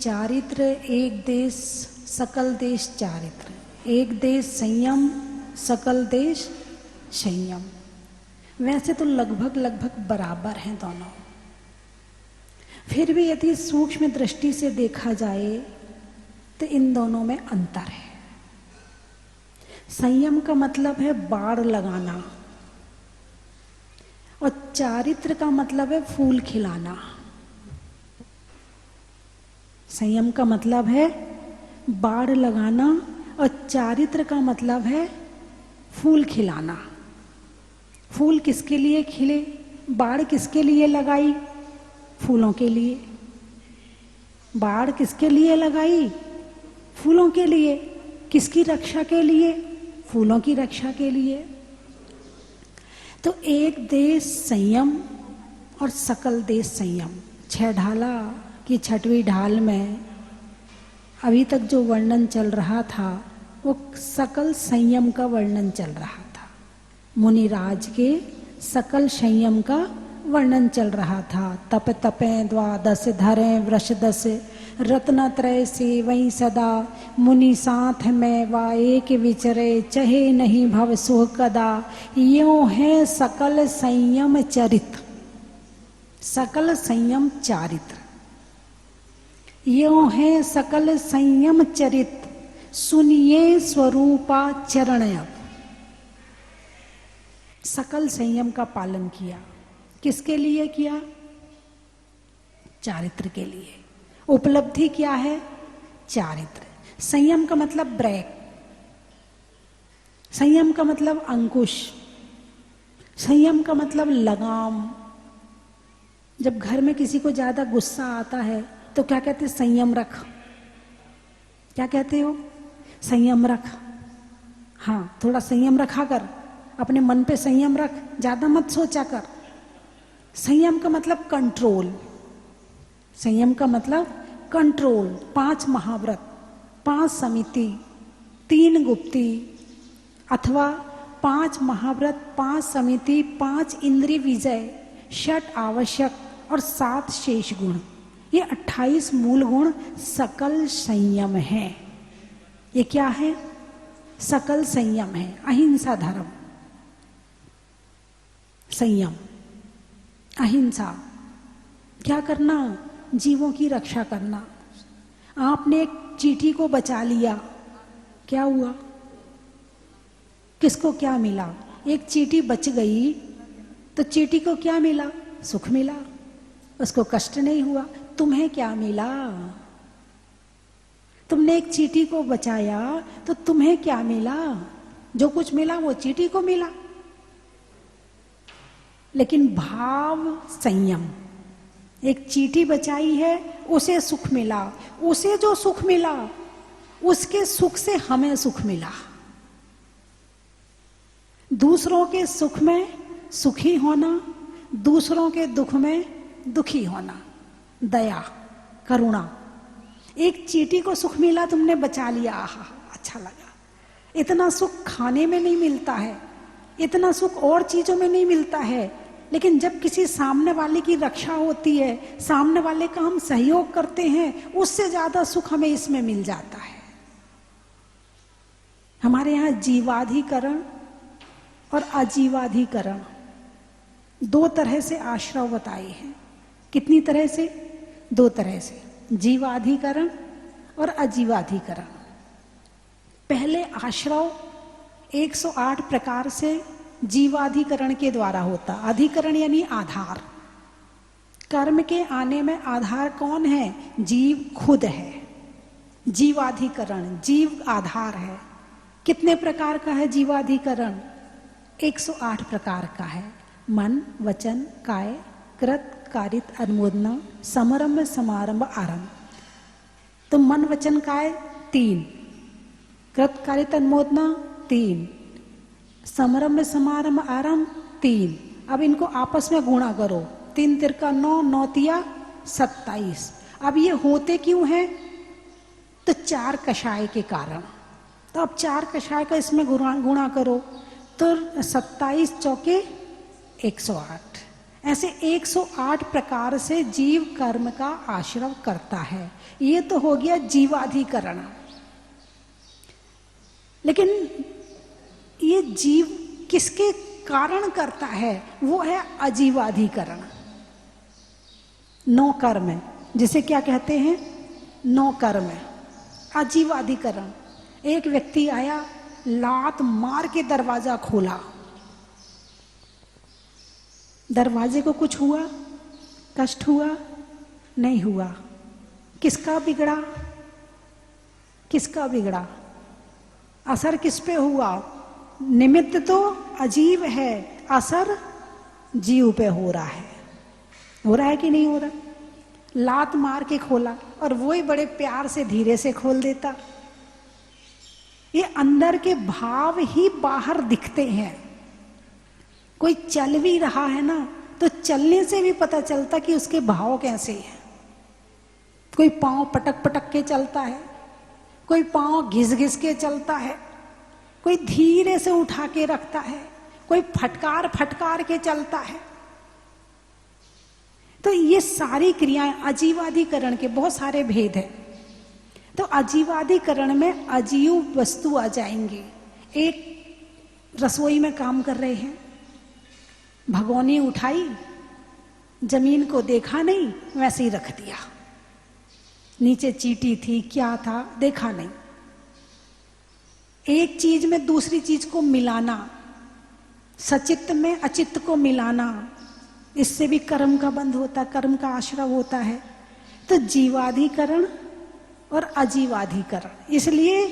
चारित्र एक देश सकल देश चारित्र, एक देश संयम सकल देश संयम। वैसे तो लगभग लगभग बराबर हैं दोनों, फिर भी यदि सूक्ष्म दृष्टि से देखा जाए तो इन दोनों में अंतर है। संयम का मतलब है बाड़ लगाना और चारित्र का मतलब है फूल खिलाना। संयम का मतलब है बाड़ लगाना और चारित्र का मतलब है फूल खिलाना। फूल किसके लिए खिले, बाड़ किसके लिए लगाई? फूलों के लिए। बाड़ किसके लिए लगाई? फूलों के लिए। किसकी रक्षा के लिए? फूलों की रक्षा के लिए। तो एक देश संयम और सकल देश संयम। छह ढाला की छठवीं ढाल में अभी तक जो वर्णन चल रहा था वो सकल संयम का वर्णन चल रहा था। मुनिराज के सकल संयम का वर्णन चल रहा था। तप तपे द्वादश धरे वृष दस, रत्नत्रय से वही सदा, मुनि साथ में वा एक विचरे, चहे नहीं भव सुख कदा। यों है सकल संयम चरित्र, सकल संयम चारित्र। यों है सकल संयम चरित, सुनिए स्वरूपा चरण अब। सकल संयम का पालन किया, किसके लिए किया? चारित्र के लिए। उपलब्धि क्या है? चारित्र। संयम का मतलब ब्रेक, संयम का मतलब अंकुश, संयम का मतलब लगाम। जब घर में किसी को ज्यादा गुस्सा आता है तो क्या कहते हैं? संयम रख। क्या कहते हो? संयम रख। हाँ, थोड़ा संयम रखा कर, अपने मन पे संयम रख, ज्यादा मत सोचा कर। संयम का मतलब कंट्रोल, संयम का मतलब कंट्रोल। 5 महाव्रत, 5 समिति, 3 गुप्ती, अथवा 5 महाव्रत, 5 समिति, 5 इंद्रिय विजय, 6 आवश्यक और 7 शेष गुण। ये 28 मूल गुण सकल संयम है। ये क्या है? सकल संयम है। अहिंसा धर्म, संयम, अहिंसा। क्या करना? जीवों की रक्षा करना। आपने एक चींटी को बचा लिया, क्या हुआ? किसको क्या मिला? एक चींटी बच गई तो चींटी को क्या मिला? सुख मिला, उसको कष्ट नहीं हुआ। तुम्हें क्या मिला? तुमने एक चींटी को बचाया तो तुम्हें क्या मिला? जो कुछ मिला वो चींटी को मिला। लेकिन भाव संयम, एक चींटी बचाई है, उसे सुख मिला, उसे जो सुख मिला उसके सुख से हमें सुख मिला। दूसरों के सुख में सुखी होना, दूसरों के दुख में दुखी होना, दया, करुणा। एक चींटी को सुख मिला, तुमने बचा लिया, आहा अच्छा लगा। इतना सुख खाने में नहीं मिलता है, इतना सुख और चीजों में नहीं मिलता है। लेकिन जब किसी सामने वाले की रक्षा होती है, सामने वाले का हम सहयोग करते हैं, उससे ज्यादा सुख हमें इसमें मिल जाता है। हमारे यहाँ जीवाधिकरण और अजीवाधिकरण 2 तरह से आश्रव बताए हैं। कितनी तरह से? 2 तरह से, जीवाधिकरण और अजीवाधिकरण। पहले आश्रव 108 प्रकार से जीवाधिकरण के द्वारा होता। अधिकरण यानी आधार। कर्म के आने में आधार कौन है? जीव खुद है। जीवाधिकरण, जीव आधार है। कितने प्रकार का है जीवाधिकरण? 108 प्रकार का है। मन, वचन, काय, कृत, कारित, अनुमोदना, समारंभ, समारंभ, आरंभ। तो मन, वचन, काय 3, कृत, कारित, अनुमोदना 3, समारंभ, समारंभ, आरंभ 3। अब इनको आपस में गुणा करो। 3 तिरका 9, 9 तिया 27। अब ये होते क्यों हैं? तो 4 कषाय के कारण। तो अब 4 कषाय का इसमें गुणा करो तो 27 चौके 108। ऐसे 108 प्रकार से जीव कर्म का आश्रव करता है। ये तो हो गया जीवाधिकरण। लेकिन ये जीव किसके कारण करता है? वो है अजीवाधिकरण। 9 कर्म, जिसे क्या कहते हैं? 9 कर्म, अजीवाधिकरण। एक व्यक्ति आया, लात मार के दरवाजा खोला, दरवाजे को कुछ हुआ? कष्ट हुआ? नहीं हुआ। किसका बिगड़ा? किसका बिगड़ा? असर किस पे हुआ? निमित्त तो अजीब है, असर जीव पे हो रहा है। हो रहा है कि नहीं हो रहा? लात मार के खोला और वो ही बड़े प्यार से धीरे से खोल देता। ये अंदर के भाव ही बाहर दिखते हैं। कोई चल भी रहा है ना, तो चलने से भी पता चलता कि उसके भाव कैसे हैं। कोई पांव पटक पटक के चलता है, कोई पांव घिस घिस के चलता है, कोई धीरे से उठा के रखता है, कोई फटकार फटकार के चलता है। तो ये सारी क्रियाएं अजीवाधिकरण के बहुत सारे भेद हैं। तो अजीवाधिकरण में अजीव वस्तु आ जाएंगे। एक रसोई में काम कर रहे हैं, भगोनी उठाई, जमीन को देखा नहीं, वैसे ही रख दिया। नीचे चींटी थी, क्या था, देखा नहीं। एक चीज में दूसरी चीज को मिलाना, सचित्त में अचित्त को मिलाना, इससे भी कर्म का बंध होता, कर्म का आश्रव होता है। तो जीवाधिकरण और अजीवाधिकरण, इसलिए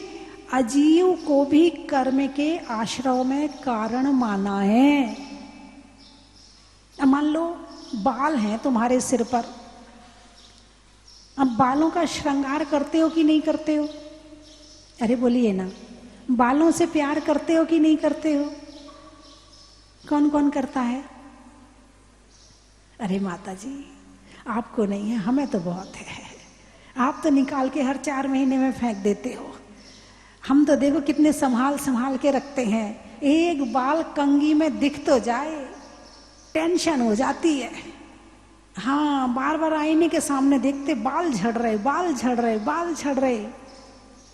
अजीव को भी कर्म के आश्रव में कारण माना है। अब मान लो बाल हैं तुम्हारे सिर पर, अब बालों का श्रृंगार करते हो कि नहीं करते हो? अरे बोलिए ना, बालों से प्यार करते हो कि नहीं करते हो? कौन कौन करता है? अरे माता जी, आपको नहीं है, हमें तो बहुत है। आप तो निकाल के हर 4 महीने में फेंक देते हो। हम तो देखो कितने संभाल संभाल के रखते हैं। एक बाल कंघी में दिख तो जाए, टेंशन हो जाती है। हाँ, बार बार आईने के सामने देखते, बाल झड़ रहे, बाल झड़ रहे, बाल झड़ रहे।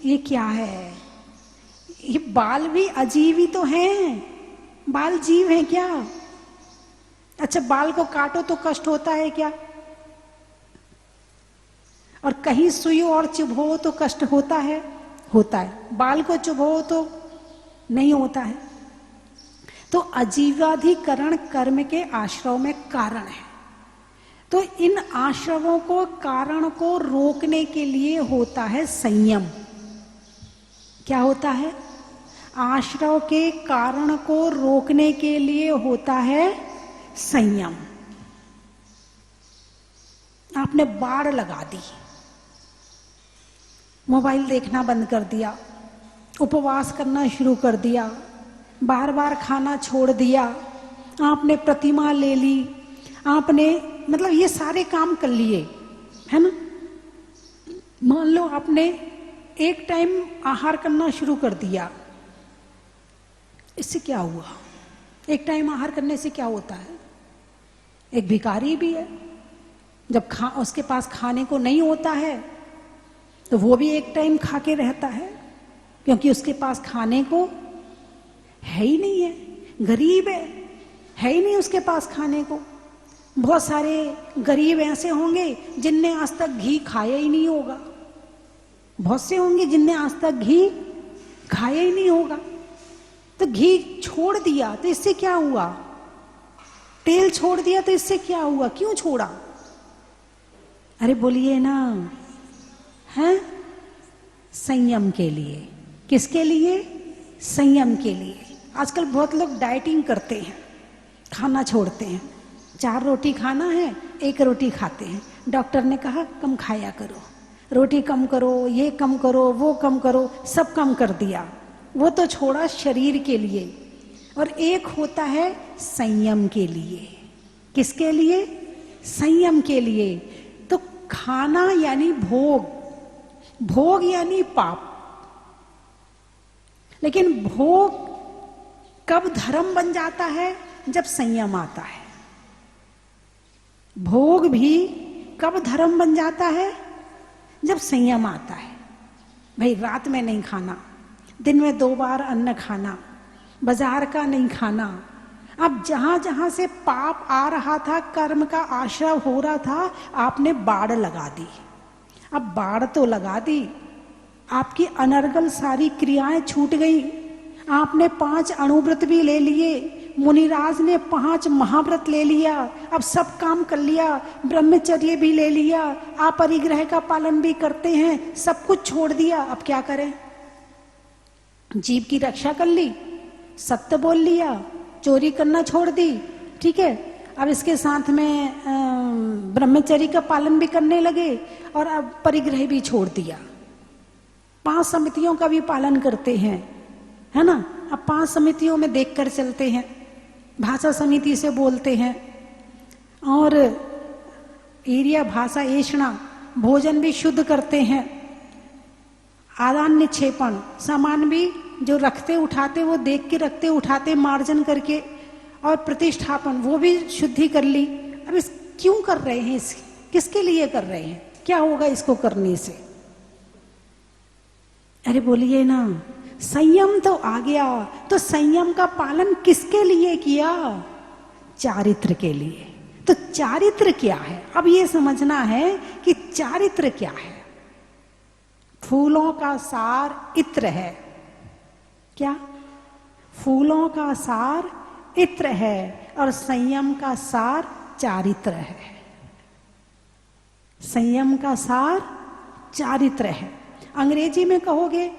ये क्या है? ये बाल भी अजीब ही तो हैं। बाल जीव हैं क्या? अच्छा, बाल को काटो तो कष्ट होता है क्या? और कहीं सुई और चुभो तो कष्ट होता है? होता है। बाल को चुभो तो नहीं होता है। तो अजीवाधिकरण कर्म के आश्रव में कारण है। तो इन आश्रवों को, कारण को रोकने के लिए होता है संयम। क्या होता है? आश्रव के कारण को रोकने के लिए होता है संयम। आपने बाड़ लगा दी, मोबाइल देखना बंद कर दिया, उपवास करना शुरू कर दिया, बार बार खाना छोड़ दिया, आपने प्रतिमा ले ली, आपने मतलब ये सारे काम कर लिए, है ना। मान लो आपने एक टाइम आहार करना शुरू कर दिया, इससे क्या हुआ? एक टाइम आहार करने से क्या होता है? एक भिखारी भी है, जब उसके पास खाने को नहीं होता है तो वो भी एक टाइम खा के रहता है, क्योंकि उसके पास खाने को है ही नहीं है, गरीब है ही नहीं उसके पास खाने को। बहुत सारे गरीब ऐसे होंगे जिनने आज तक घी खाया ही नहीं होगा, बहुत से होंगे जिनने आज तक घी खाया ही नहीं होगा। तो घी छोड़ दिया तो इससे क्या हुआ? तेल छोड़ दिया तो इससे क्या हुआ? क्यों छोड़ा? अरे बोलिए ना, हैं? संयम के लिए। किसके लिए? संयम के लिए। आजकल बहुत लोग डाइटिंग करते हैं, खाना छोड़ते हैं। 4 रोटी खाना है, 1 रोटी खाते हैं। डॉक्टर ने कहा कम खाया करो, रोटी कम करो, ये कम करो, वो कम करो, सब कम कर दिया। वो तो छोड़ा शरीर के लिए। और एक होता है संयम के लिए। किसके लिए? संयम के लिए। तो खाना यानी भोग, भोग यानी पाप। लेकिन भोग कब धर्म बन जाता है? जब संयम आता है। भोग भी कब धर्म बन जाता है? जब संयम आता है। भाई रात में नहीं खाना, दिन में 2 बार अन्न खाना, बाजार का नहीं खाना। अब जहां जहां से पाप आ रहा था, कर्म का आश्रय हो रहा था, आपने बाड़ लगा दी। अब बाड़ तो लगा दी, आपकी अनर्गल सारी क्रियाएं छूट गई। आपने 5 अणुव्रत भी ले लिए, मुनिराज ने 5 महाव्रत ले लिया, अब सब काम कर लिया, ब्रह्मचर्य भी ले लिया, आप परिग्रह का पालन भी करते हैं, सब कुछ छोड़ दिया। अब क्या करें? जीव की रक्षा कर ली, सत्य बोल लिया, चोरी करना छोड़ दी, ठीक है। अब इसके साथ में ब्रह्मचर्य का पालन भी करने लगे और अब परिग्रह भी छोड़ दिया। 5 समितियों का भी पालन करते हैं, है ना। अब 5 समितियों में देखकर चलते हैं, भाषा समिति से बोलते हैं, और एरिया भाषा ऐषणा भोजन भी शुद्ध करते हैं, आदान निक्षेपण सामान भी जो रखते उठाते वो देख के रखते उठाते, मार्जन करके, और प्रतिष्ठापन वो भी शुद्धि कर ली। अब इस क्यों कर रहे हैं? इस किसके लिए कर रहे हैं? क्या होगा इसको करने से? अरे बोलिए ना, संयम तो आ गया, तो संयम का पालन किसके लिए किया? चारित्र के लिए। तो चारित्र क्या है? अब ये समझना है कि चारित्र क्या है। फूलों का सार इत्र है। क्या? फूलों का सार इत्र है और संयम का सार चारित्र है। संयम का सार चारित्र है। अंग्रेजी में कहोगे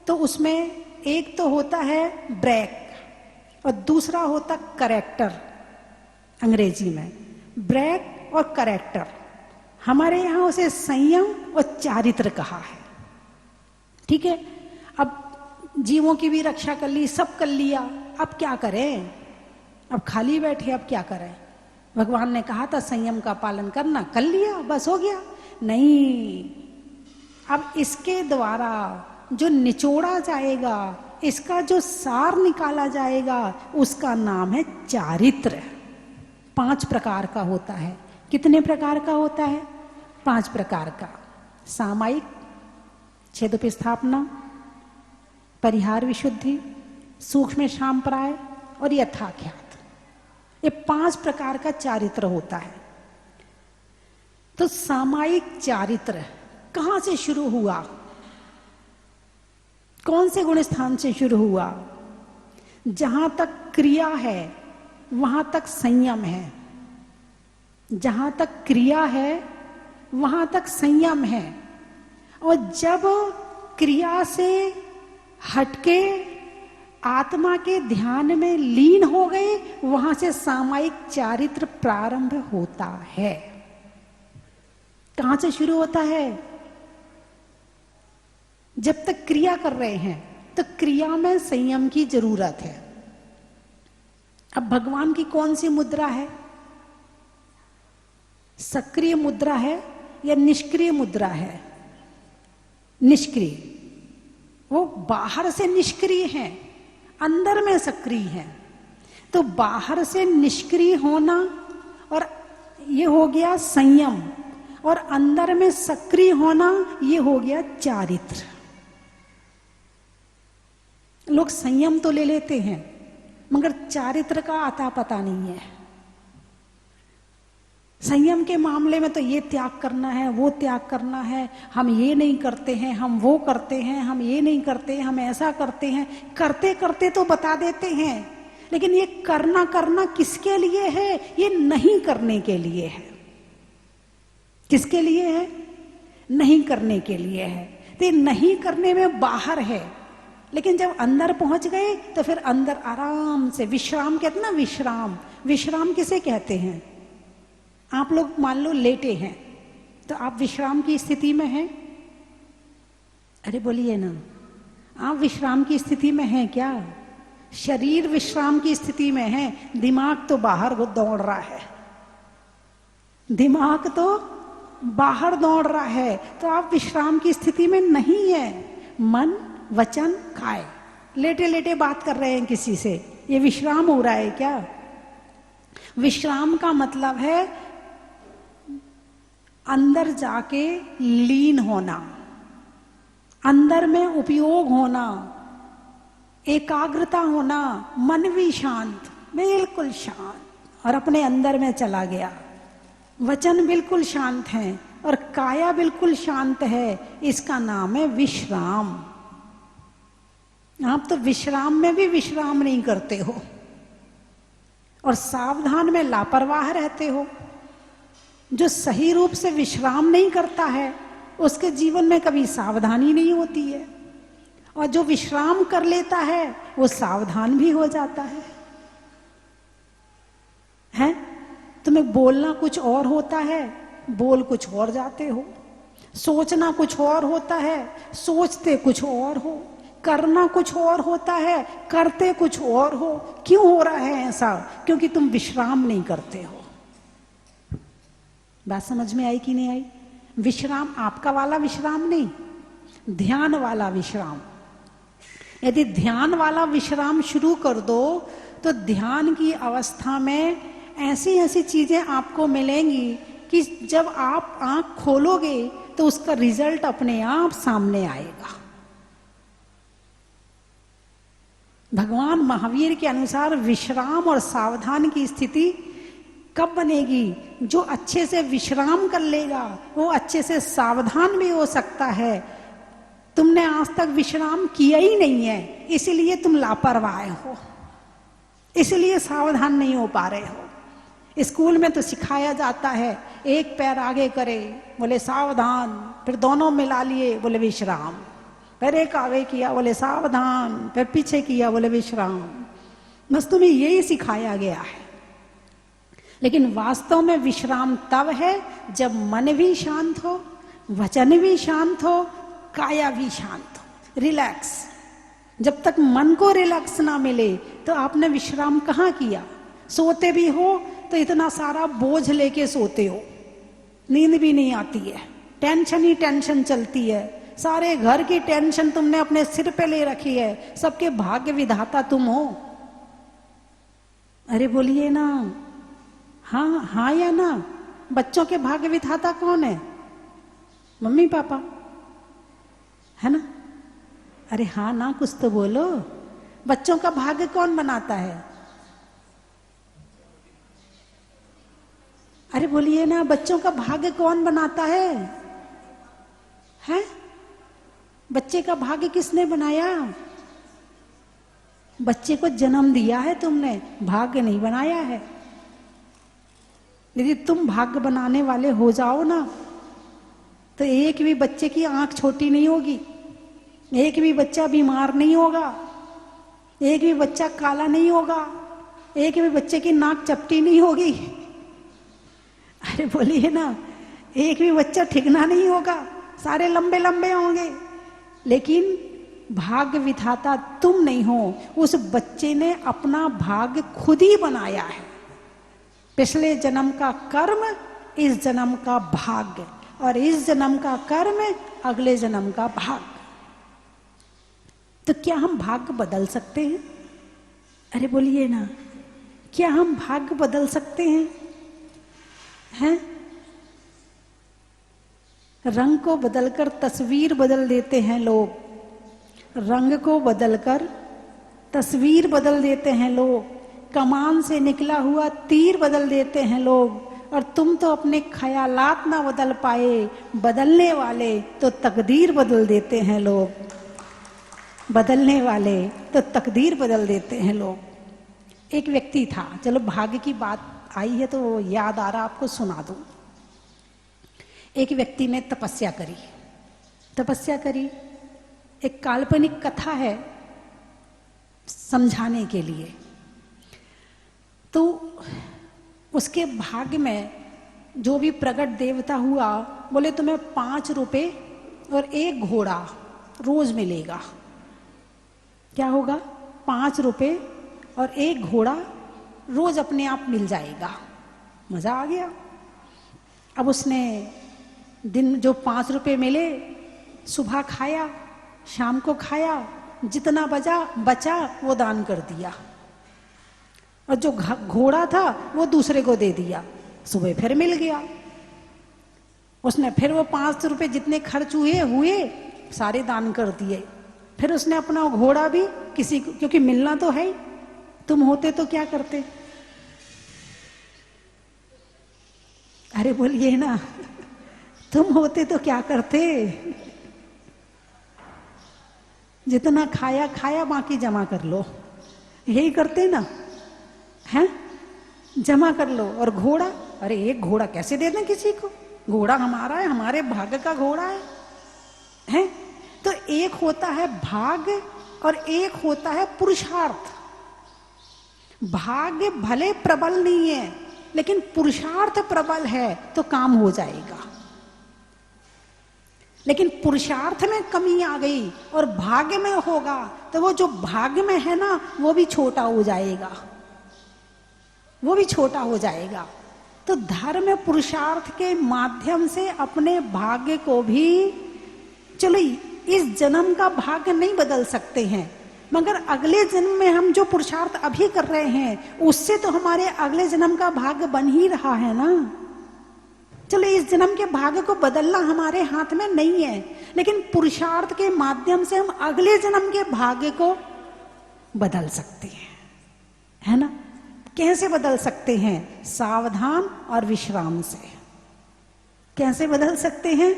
तो उसमें एक तो होता है ब्रेक और दूसरा होता करेक्टर। अंग्रेजी में ब्रेक और करेक्टर, हमारे यहां उसे संयम और चारित्र कहा है, ठीक है। अब जीवों की भी रक्षा कर ली, सब कर लिया, अब क्या करें? अब खाली बैठे, अब क्या करें? भगवान ने कहा था संयम का पालन करना, कर लिया, बस हो गया? नहीं, अब इसके द्वारा जो निचोड़ा जाएगा, इसका जो सार निकाला जाएगा, उसका नाम है चारित्र। 5 प्रकार का होता है। कितने प्रकार का होता है? 5 प्रकार का। सामायिक, छेदोपस्थापना, परिहार विशुद्धि, सूक्ष्म साम्प्राय और यथाख्यात। ये 5 प्रकार का चारित्र होता है। तो सामायिक चारित्र कहां से शुरू हुआ? कौन से गुण स्थान से शुरू हुआ? जहां तक क्रिया है वहां तक संयम है। जहां तक क्रिया है वहां तक संयम है। और जब क्रिया से हटके आत्मा के ध्यान में लीन हो गए, वहां से सामायिक चारित्र प्रारंभ होता है। कहां से शुरू होता है? जब तक क्रिया कर रहे हैं तो क्रिया में संयम की जरूरत है। अब भगवान की कौन सी मुद्रा है? सक्रिय मुद्रा है या निष्क्रिय मुद्रा है? निष्क्रिय। वो बाहर से निष्क्रिय हैं, अंदर में सक्रिय हैं। तो बाहर से निष्क्रिय होना और ये हो गया संयम, और अंदर में सक्रिय होना ये हो गया चारित्र। लोग संयम तो ले लेते हैं मगर चारित्र का आता पता नहीं है। संयम के मामले में तो ये त्याग करना है, वो त्याग करना है, हम ये नहीं करते हैं, हम वो करते हैं, हम ये नहीं करते, हम ऐसा करते हैं। करते करते तो बता देते हैं, लेकिन ये करना किसके लिए है? ये नहीं करने के लिए है। किसके लिए है? नहीं करने के लिए है। तो ये नहीं करने में बाहर है, लेकिन जब अंदर पहुंच गए तो फिर अंदर आराम से विश्राम, कहते ना विश्राम। विश्राम किसे कहते हैं? आप लोग मान लो लेटे हैं तो आप विश्राम की स्थिति में हैं? अरे बोलिए ना, आप विश्राम की स्थिति में हैं क्या? शरीर विश्राम की स्थिति में है, दिमाग तो बाहर दौड़ रहा है। दिमाग तो बाहर दौड़ रहा है, तो आप विश्राम की स्थिति में नहीं है। मन, वचन, काय, लेटे लेटे बात कर रहे हैं किसी से, ये विश्राम हो रहा है क्या? विश्राम का मतलब है अंदर जाके लीन होना, अंदर में उपयोग होना, एकाग्रता होना, मन भी शांत, बिल्कुल शांत और अपने अंदर में चला गया। वचन बिल्कुल शांत है और काया बिल्कुल शांत है, इसका नाम है विश्राम। आप तो विश्राम में भी विश्राम नहीं करते हो और सावधान में लापरवाह रहते हो। जो सही रूप से विश्राम नहीं करता है उसके जीवन में कभी सावधानी नहीं होती है, और जो विश्राम कर लेता है वो सावधान भी हो जाता है। हैं? तुम्हें बोलना कुछ और होता है, बोल कुछ और जाते हो। सोचना कुछ और होता है, सोचते कुछ और हो। करना कुछ और होता है, करते कुछ और हो। क्यों हो रहा है ऐसा? क्योंकि तुम विश्राम नहीं करते हो। बात समझ में आई कि नहीं आई? विश्राम आपका वाला विश्राम नहीं, ध्यान वाला विश्राम। यदि ध्यान वाला विश्राम शुरू कर दो तो ध्यान की अवस्था में ऐसी ऐसी चीजें आपको मिलेंगी कि जब आप आंख खोलोगे तो उसका रिजल्ट अपने आप सामने आएगा। भगवान महावीर के अनुसार विश्राम और सावधान की स्थिति कब बनेगी? जो अच्छे से विश्राम कर लेगा वो अच्छे से सावधान भी हो सकता है। तुमने आज तक विश्राम किया ही नहीं है, इसीलिए तुम लापरवाह हो, इसलिए सावधान नहीं हो पा रहे हो। स्कूल में तो सिखाया जाता है, एक पैर आगे करे बोले सावधान, फिर दोनों मिला लिए बोले विश्राम, फिर एक आगे किया बोले सावधान, फिर पीछे किया बोले विश्राम। बस तुम्हें यही सिखाया गया है। लेकिन वास्तव में विश्राम तब है जब मन भी शांत हो, वचन भी शांत हो, काया भी शांत हो, रिलैक्स। जब तक मन को रिलैक्स ना मिले तो आपने विश्राम कहाँ किया? सोते भी हो तो इतना सारा बोझ लेके सोते हो, नींद भी नहीं आती है, टेंशन ही टेंशन चलती है, सारे घर की टेंशन तुमने अपने सिर पे ले रखी है, सबके भाग्य विधाता तुम हो। अरे बोलिए ना, हाँ हाँ या ना? बच्चों के भाग्य विधाता कौन है? मम्मी पापा है ना? अरे हाँ ना, कुछ तो बोलो। बच्चों का भाग्य कौन बनाता है? अरे बोलिए ना, बच्चों का भाग्य कौन बनाता है? हैं? बच्चे का भाग्य किसने बनाया? बच्चे को जन्म दिया है तुमने, भाग्य नहीं बनाया है। यदि तुम भाग्य बनाने वाले हो जाओ ना तो एक भी बच्चे की आंख छोटी नहीं होगी, एक भी बच्चा बीमार नहीं होगा, एक भी बच्चा काला नहीं होगा, एक भी बच्चे की नाक चपटी नहीं होगी। अरे बोलिए ना, एक भी बच्चा ठिकना नहीं होगा, सारे लंबे लंबे होंगे। लेकिन भाग्य विधाता तुम नहीं हो, उस बच्चे ने अपना भाग्य खुद ही बनाया है। पिछले जन्म का कर्म, इस जन्म का भाग्य, और इस जन्म का कर्म, अगले जन्म का भाग्य। तो क्या हम भाग्य बदल सकते हैं? अरे बोलिए ना, क्या हम भाग्य बदल सकते हैं? हैं? रंग को बदलकर तस्वीर बदल देते हैं लोग, रंग को बदलकर तस्वीर बदल देते हैं लोग, कमान से निकला हुआ तीर बदल देते हैं लोग। और तुम तो अपने ख्यालात ना बदल पाए, बदलने वाले तो तकदीर बदल देते हैं लोग, बदलने वाले तो तकदीर बदल देते हैं लोग। एक व्यक्ति था, चलो भाग्य की बात आई है तो याद आ रहा, आपको सुना दूं। एक व्यक्ति ने तपस्या करी, तपस्या करी। एक काल्पनिक कथा है समझाने के लिए। तो उसके भाग्य में जो भी प्रकट देवता हुआ, बोले तुम्हें 5 रुपए और 1 घोड़ा रोज मिलेगा। क्या होगा? 5 रुपए और 1 घोड़ा रोज अपने आप मिल जाएगा। मजा आ गया। अब उसने दिन जो 5 रुपए मिले, सुबह खाया, शाम को खाया, जितना बचा वो दान कर दिया, और जो घोड़ा था वो दूसरे को दे दिया। सुबह फिर मिल गया। उसने फिर वो 5 रुपए जितने खर्च हुए सारे दान कर दिए। फिर उसने अपना घोड़ा भी किसी को, क्योंकि मिलना तो है ही, तुम होते तो क्या करते? अरे बोलिए ना, तुम होते तो क्या करते? जितना खाया खाया, बाकी जमा कर लो, यही करते ना, हैं? जमा कर लो। और घोड़ा, अरे एक घोड़ा कैसे दे दें किसी को? घोड़ा हमारा है, हमारे भाग्य का घोड़ा है, हैं? तो एक होता है भाग्य और एक होता है पुरुषार्थ। भाग्य भले प्रबल नहीं है, लेकिन पुरुषार्थ प्रबल है तो काम हो जाएगा। लेकिन पुरुषार्थ में कमी आ गई और भाग्य में होगा तो वो जो भाग्य में है ना, वो भी छोटा हो जाएगा, वो भी छोटा हो जाएगा। तो धर्म पुरुषार्थ के माध्यम से अपने भाग्य को भी, चलो इस जन्म का भाग्य नहीं बदल सकते हैं, मगर अगले जन्म में हम जो पुरुषार्थ अभी कर रहे हैं उससे तो हमारे अगले जन्म का भाग्य बन ही रहा है ना। चलो इस जन्म के भाग्य को बदलना हमारे हाथ में नहीं है, लेकिन पुरुषार्थ के माध्यम से हम अगले जन्म के भाग्य को बदल सकते हैं, है ना? कैसे बदल सकते हैं? सावधान और विश्राम से। कैसे बदल सकते हैं?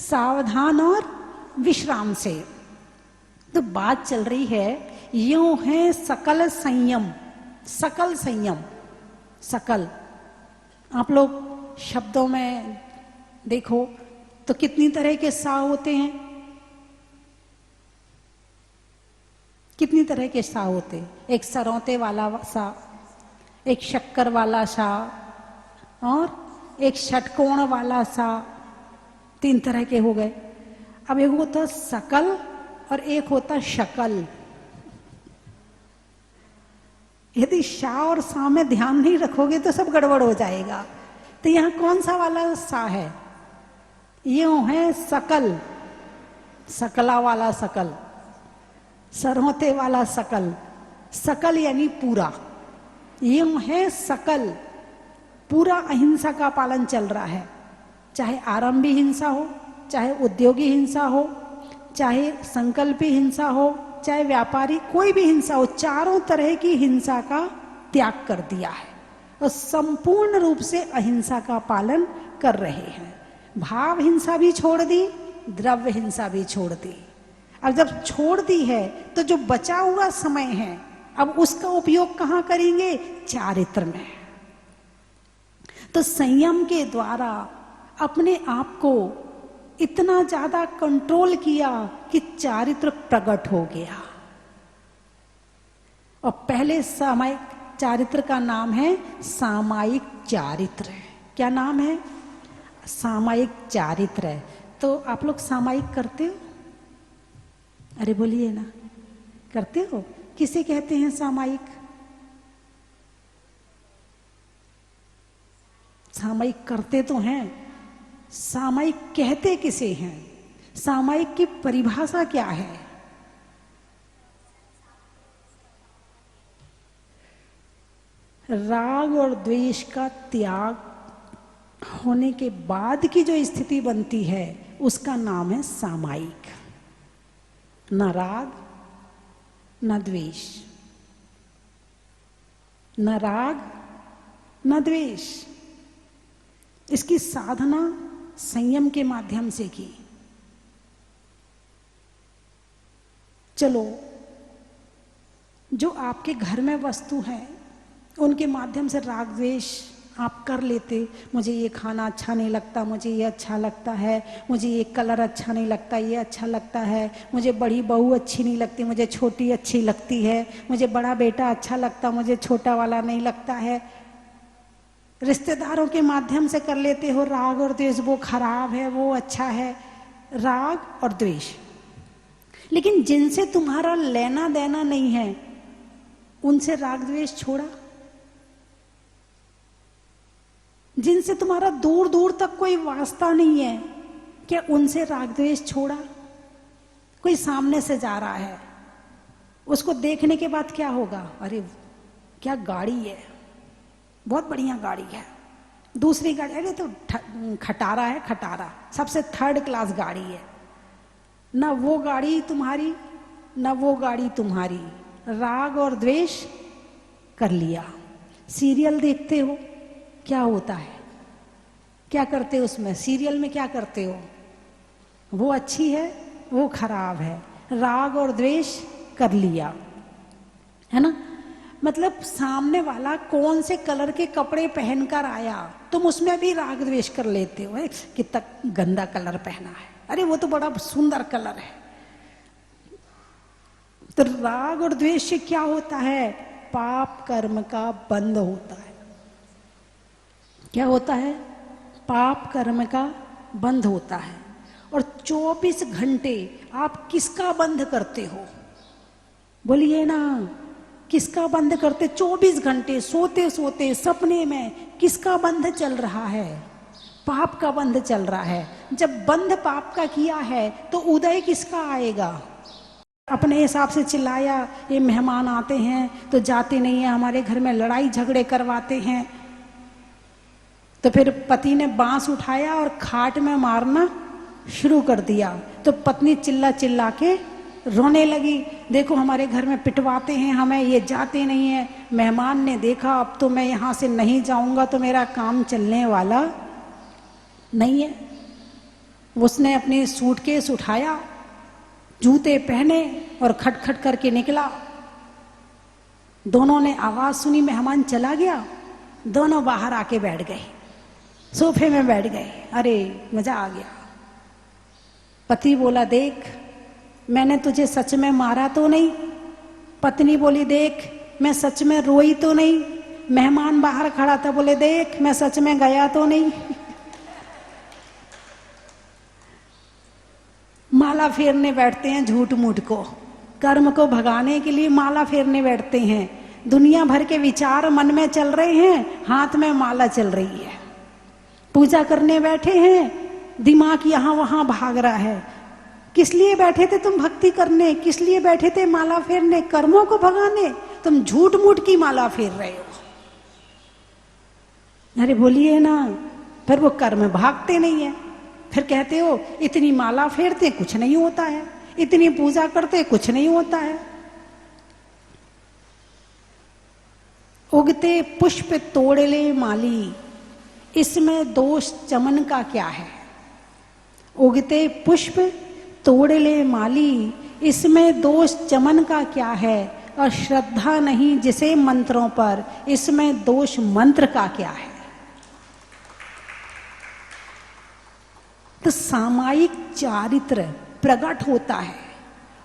सावधान और विश्राम से। तो बात चल रही है, यूं है सकल संयम, सकल संयम, सकल। आप लोग शब्दों में देखो तो कितनी तरह के सा होते हैं, कितनी तरह के सा होते हैं। एक सरौते वाला सा, एक शक्कर वाला सा, और एक षटकोण वाला सा। 3 तरह के हो गए। अब एक होता सकल और एक होता शकल। यदि शा और सा में ध्यान नहीं रखोगे तो सब गड़बड़ हो जाएगा। तो यहां कौन सा वाला सा है? यूं है सकल, सकला वाला सकल, सरहोते वाला सकल। सकल यानी पूरा। यूं है सकल, पूरा अहिंसा का पालन चल रहा है। चाहे आरंभी हिंसा हो, चाहे उद्योगी हिंसा हो, चाहे संकल्पी हिंसा हो, चाहे व्यापारी, कोई भी हिंसा हो, चारों तरह की हिंसा का त्याग कर दिया है और संपूर्ण रूप से अहिंसा का पालन कर रहे हैं। भाव हिंसा भी छोड़ दी, द्रव्य हिंसा भी छोड़ दी। अब जब छोड़ दी है तो जो बचा हुआ समय है, अब उसका उपयोग कहाँ करेंगे? चारित्र में। तो संयम के द्वारा अपने आप को इतना ज्यादा कंट्रोल किया कि चारित्र प्रकट हो गया। और पहले सामायिक चारित्र का नाम है सामायिक चारित्र। क्या नाम है? सामायिक चारित्र है। तो आप लोग सामायिक करते हो? अरे बोलिए ना, करते हो? किसे कहते हैं सामायिक? सामायिक करते तो हैं, सामायिक कहते किसे हैं? सामायिक की परिभाषा क्या है? राग और द्वेष का त्याग होने के बाद की जो स्थिति बनती है उसका नाम है सामायिक। न राग न द्वेष, न राग न द्वेष। इसकी साधना संयम के माध्यम से की। चलो, जो आपके घर में वस्तु है उनके माध्यम से राग द्वेष आप कर लेते। मुझे ये खाना अच्छा नहीं लगता, मुझे ये अच्छा लगता है, मुझे ये कलर अच्छा नहीं लगता, ये अच्छा लगता है, मुझे बड़ी बहू अच्छी नहीं लगती, मुझे छोटी अच्छी लगती है, मुझे बड़ा बेटा अच्छा लगता, मुझे छोटा वाला नहीं लगता है। रिश्तेदारों के माध्यम से कर लेते हो राग और द्वेष, वो खराब है, वो अच्छा है, राग और द्वेष। लेकिन जिनसे तुम्हारा लेना देना नहीं है उनसे राग द्वेष छोड़ा? जिनसे तुम्हारा दूर दूर तक कोई वास्ता नहीं है, क्या उनसे राग द्वेष छोड़ा? कोई सामने से जा रहा है, उसको देखने के बाद क्या होगा? अरे क्या गाड़ी है, बहुत बढ़िया गाड़ी है, दूसरी गाड़ी, अरे तो खटारा है, खटारा सबसे थर्ड क्लास गाड़ी है, ना वो गाड़ी तुम्हारी ना वो गाड़ी तुम्हारी, राग और द्वेष कर लिया। सीरियल देखते हो, क्या होता है, क्या करते हो उसमें, सीरियल में क्या करते हो, वो अच्छी है वो खराब है, राग और द्वेष कर लिया, है ना। मतलब सामने वाला कौन से कलर के कपड़े पहनकर आया, तुम उसमें भी राग द्वेष कर लेते हो, कितना गंदा कलर पहना है, अरे वो तो बड़ा सुंदर कलर है। तो राग और द्वेष से क्या होता है, पाप कर्म का बंध होता है। क्या होता है, पाप कर्म का बंध होता है। और 24 घंटे आप किसका बंध करते हो, बोलिए ना, किसका बंध करते, 24 घंटे सोते सोते सपने में किसका बंध चल रहा है, पाप का बंध चल रहा है। जब बंध पाप का किया है तो उदय किसका आएगा। अपने हिसाब से चिल्लाया, ये मेहमान आते हैं तो जाते नहीं है, हमारे घर में लड़ाई झगड़े करवाते हैं, तो फिर पति ने बांस उठाया और खाट में मारना शुरू कर दिया, तो पत्नी चिल्ला चिल्ला के रोने लगी, देखो हमारे घर में पिटवाते हैं हमें, ये जाते नहीं है, मेहमान ने देखा अब तो मैं यहाँ से नहीं जाऊंगा तो मेरा काम चलने वाला नहीं है। उसने अपनी सूटकेस उठाया, जूते पहने और खटखट करके निकला। दोनों ने आवाज सुनी, मेहमान चला गया, दोनों बाहर आके बैठ गए, सोफे में बैठ गए, अरे मजा आ गया। पति बोला, देख मैंने तुझे सच में मारा तो नहीं। पत्नी बोली, देख मैं सच में रोई तो नहीं। मेहमान बाहर खड़ा था, बोले, देख मैं सच में गया तो नहीं। माला फेरने बैठते हैं झूठ मूठ को, कर्म को भगाने के लिए माला फेरने बैठते हैं। दुनिया भर के विचार मन में चल रहे हैं, हाथ में माला चल रही है। पूजा करने बैठे हैं, दिमाग यहाँ वहां भाग रहा है। किस लिए बैठे थे तुम भक्ति करने, किस लिए बैठे थे माला फेरने, कर्मों को भगाने। तुम झूठ मूठ की माला फेर रहे हो। अरे बोलिए ना, फिर वो कर्म भागते नहीं है। फिर कहते हो इतनी माला फेरते कुछ नहीं होता है, इतनी पूजा करते कुछ नहीं होता है। उगते पुष्प तोड़ ले माली, इसमें दोष चमन का क्या है। उगते पुष्प तोड़ ले माली, इसमें दोष चमन का क्या है। और श्रद्धा नहीं जिसे मंत्रों पर, इसमें दोष मंत्र का क्या है। तो सामायिक चारित्र प्रकट होता है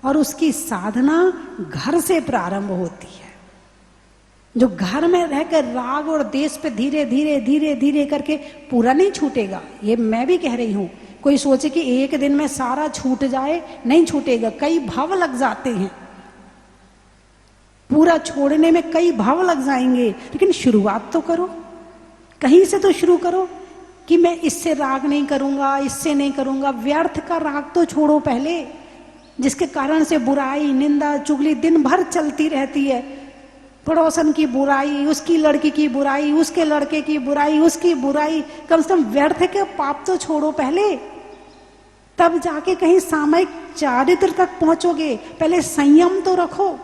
और उसकी साधना घर से प्रारंभ होती है। जो घर में रहकर राग और देश पे धीरे धीरे धीरे धीरे करके पूरा नहीं छूटेगा। ये मैं भी कह रही हूं, कोई सोचे कि एक दिन में सारा छूट जाए, नहीं छूटेगा। कई भाव लग जाते हैं, पूरा छोड़ने में कई भाव लग जाएंगे, लेकिन शुरुआत तो करो, कहीं से तो शुरू करो कि मैं इससे राग नहीं करूंगा, इससे नहीं करूंगा। व्यर्थ का राग तो छोड़ो पहले, जिसके कारण से बुराई निंदा चुगली दिन भर चलती रहती है। पड़ोसन की बुराई, उसकी लड़की की बुराई, उसके लड़के की बुराई, उसकी बुराई। कम से कम व्यर्थ के पाप तो छोड़ो पहले, तब जाके कहीं सामायिक चारित्र तक पहुंचोगे। पहले संयम तो रखो,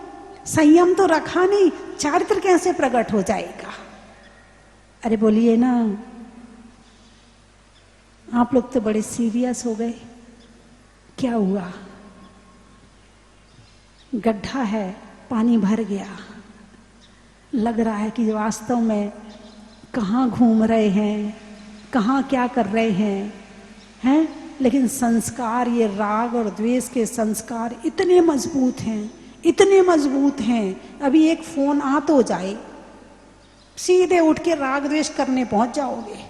संयम तो रखा नहीं, चारित्र कैसे प्रकट हो जाएगा। अरे बोलिए ना, आप लोग तो बड़े सीरियस हो गए। क्या हुआ, गड्ढा है, पानी भर गया, लग रहा है कि वास्तव में कहाँ घूम रहे हैं, कहाँ क्या कर रहे हैं। लेकिन संस्कार, ये राग और द्वेष के संस्कार इतने मजबूत हैं, इतने मजबूत हैं। अभी एक फोन आ तो जाए, सीधे उठ के राग द्वेष करने पहुंच जाओगे।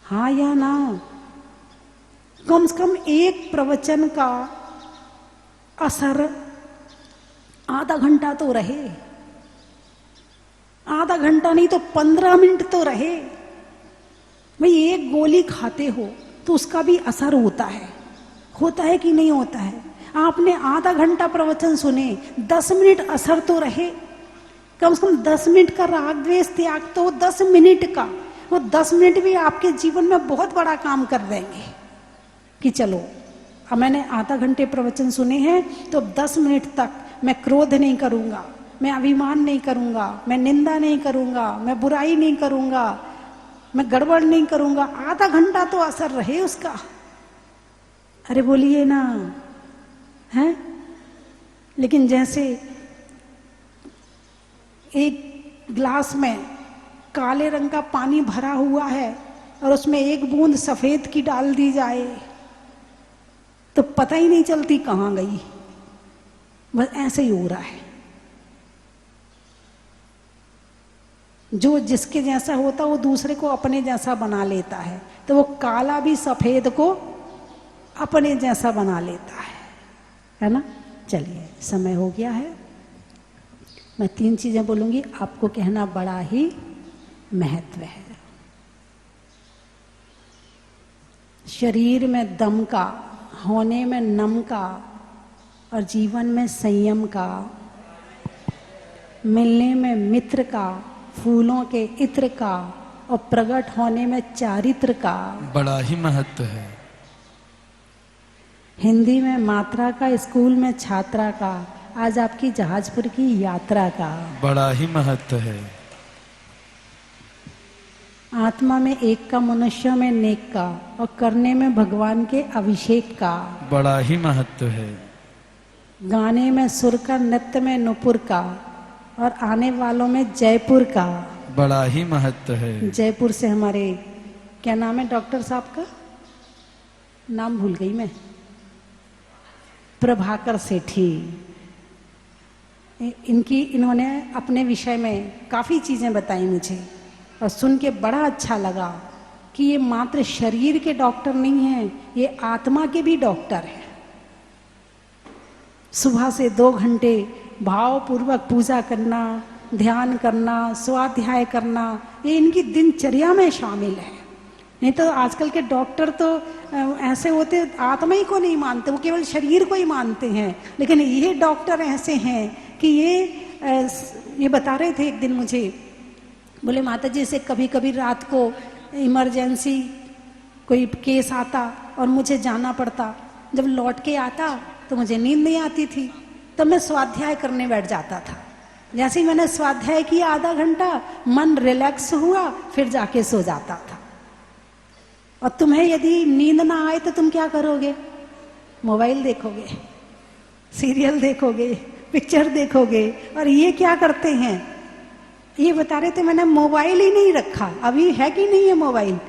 हाँ या ना। कम से कम एक प्रवचन का असर आधा घंटा तो रहे, आधा घंटा नहीं तो 15 मिनट तो रहे। भाई एक गोली खाते हो तो उसका भी असर होता है कि नहीं होता है। आपने आधा घंटा प्रवचन सुने, 10 मिनट असर तो रहे। कम से कम 10 मिनट का राग द्वेष त्याग तो 10 मिनट का। वो 10 मिनट भी आपके जीवन में बहुत बड़ा काम कर देंगे। कि चलो अब मैंने आधा घंटे प्रवचन सुने हैं, तो 10 मिनट तक मैं क्रोध नहीं करूंगा, मैं अभिमान नहीं करूंगा, मैं निंदा नहीं करूंगा, मैं बुराई नहीं करूंगा, मैं गड़बड़ नहीं करूंगा। आधा घंटा तो असर रहे उसका। अरे बोलिए ना, है? लेकिन जैसे एक ग्लास में काले रंग का पानी भरा हुआ है और उसमें एक बूंद सफेद की डाल दी जाए तो पता ही नहीं चलती कहां गई। बस ऐसे ही हो रहा है। जो जिसके जैसा होता वो दूसरे को अपने जैसा बना लेता है, तो वो काला भी सफेद को अपने जैसा बना लेता है ना? चलिए, समय हो गया है। मैं 3 चीजें बोलूंगी, आपको कहना बड़ा ही महत्व है। शरीर में दम का, होने में नम का और जीवन में संयम का, मिलने में मित्र का, फूलों के इत्र का और प्रकट होने में चारित्र का बड़ा ही महत्व है। हिंदी में मात्रा का, स्कूल में छात्रा का, आज आपकी जहाजपुर की यात्रा का बड़ा ही महत्व है। आत्मा में एक का, मनुष्य में नेक का और करने में भगवान के अभिषेक का बड़ा ही महत्व है। गाने में सुर का, नृत्य में नुपुर का और आने वालों में जयपुर का बड़ा ही महत्व है। जयपुर से हमारे, क्या नाम है डॉक्टर साहब का? नाम भूल गई मैं। प्रभाकर सेठी। इन्होंने अपने विषय में काफी चीजें बताई मुझे और सुन के बड़ा अच्छा लगा कि ये मात्र शरीर के डॉक्टर नहीं हैं, ये आत्मा के भी डॉक्टर हैं। सुबह से 2 घंटे भावपूर्वक पूजा करना, ध्यान करना, स्वाध्याय करना, ये इनकी दिनचर्या में शामिल है। नहीं तो आजकल के डॉक्टर तो ऐसे होते, आत्मा ही को नहीं मानते, वो केवल शरीर को ही मानते हैं। लेकिन ये डॉक्टर ऐसे हैं कि ये बता रहे थे एक दिन मुझे, बोले माता जी से कभी कभी रात को इमरजेंसी कोई केस आता और मुझे जाना पड़ता, जब लौट के आता तो मुझे नींद नहीं आती थी, तब मैं स्वाध्याय करने बैठ जाता था। जैसे ही मैंने स्वाध्याय किया आधा घंटा, मन रिलैक्स हुआ, फिर जाके सो जाता था। और तुम्हें यदि नींद ना आए तो तुम क्या करोगे? मोबाइल देखोगे, सीरियल देखोगे, पिक्चर देखोगे। और ये क्या करते हैं, ये बता रहे थे, मैंने मोबाइल ही नहीं रखा। अभी है कि नहीं है मोबाइल?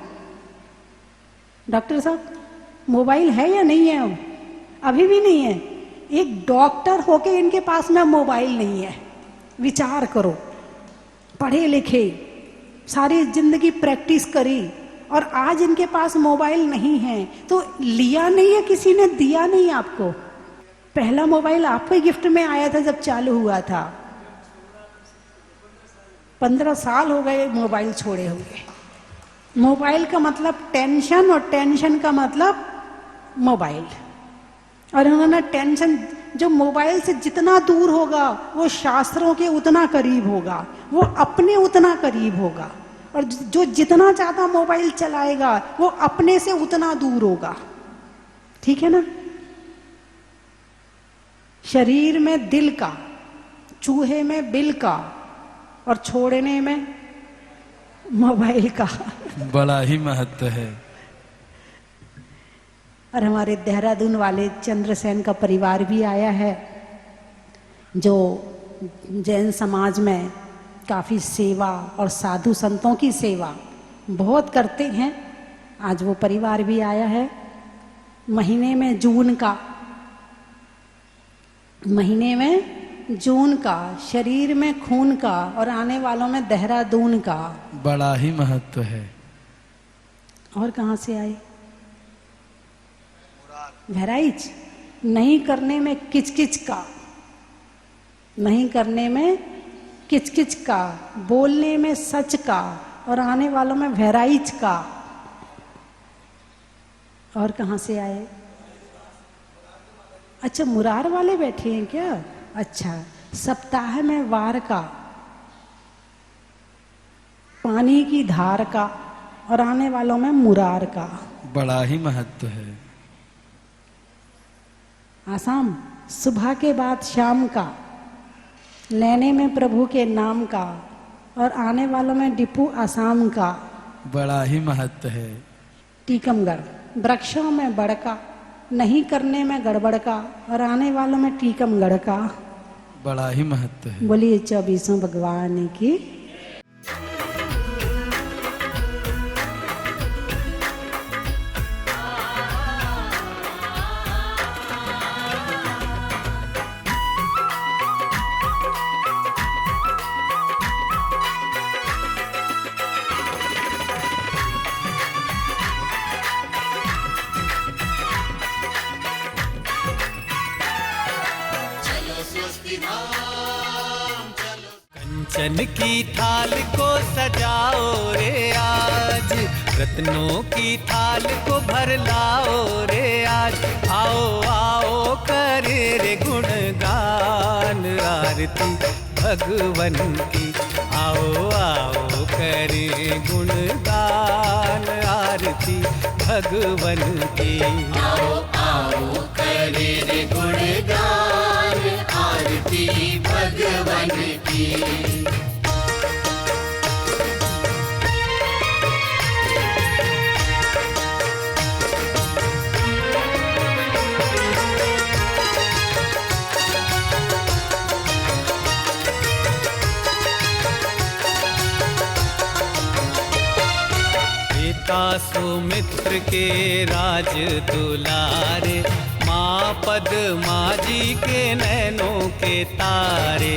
डॉक्टर साहब, मोबाइल है या नहीं है? अब अभी भी नहीं है। एक डॉक्टर होके इनके पास में मोबाइल नहीं है। विचार करो, पढ़े लिखे, सारी जिंदगी प्रैक्टिस करी और आज इनके पास मोबाइल नहीं है। तो लिया नहीं है किसी ने, दिया नहीं आपको। पहला मोबाइल आपको ही गिफ्ट में आया था जब चालू हुआ था। 15 साल हो गए मोबाइल छोड़े हुए। मोबाइल का मतलब टेंशन और टेंशन का मतलब मोबाइल। और उन्होंने टेंशन, जो मोबाइल से जितना दूर होगा वो शास्त्रों के उतना करीब होगा, वो अपने उतना करीब होगा। और जो जितना ज्यादा मोबाइल चलाएगा वो अपने से उतना दूर होगा। ठीक है ना? शरीर में दिल का, चूहे में बिल का और छोड़ने में मोबाइल का बड़ा ही महत्व है। और हमारे देहरादून वाले चंद्रसेन का परिवार भी आया है, जो जैन समाज में काफी सेवा और साधु संतों की सेवा बहुत करते हैं। आज वो परिवार भी आया है। महीने में जून का, शरीर में खून का और आने वालों में देहरादून का बड़ा ही महत्व है। और कहां से आए? बहराइच। नहीं करने में किचकिच का, नहीं करने में किचकिच का, बोलने में सच का और आने वालों में बहराइच का। और कहां से आए? अच्छा, मुरार वाले बैठे हैं क्या? अच्छा। सप्ताह में वार का, पानी की धार का और आने वालों में मुरार का। बड़ा ही महत्व है। आसाम सुबह के बाद शाम का, लेने में प्रभु के नाम का, और आने वालों में डिपू आसाम का। बड़ा ही महत्व है। टीकमगढ़ वृक्षों में बड़का, नहीं करने में गड़बड़ का, और आने वालों में टीकमगढ़ का। बड़ा ही महत्व है। बोलिए 24वें भगवान की। कंचन की थाल को सजाओ रे आज, रत्नों की थाल को भर लाओ रे आज। आओ आओ करे रे गुणगान आरती भगवन की। आओ आओ करे गुणगान आरती भगवन की। आओ आओ करे रे गुणगान आरती भगवन की। पिता सुमित्र के राज दुलारे, माँ पद्मा जी के नैनों के तारे।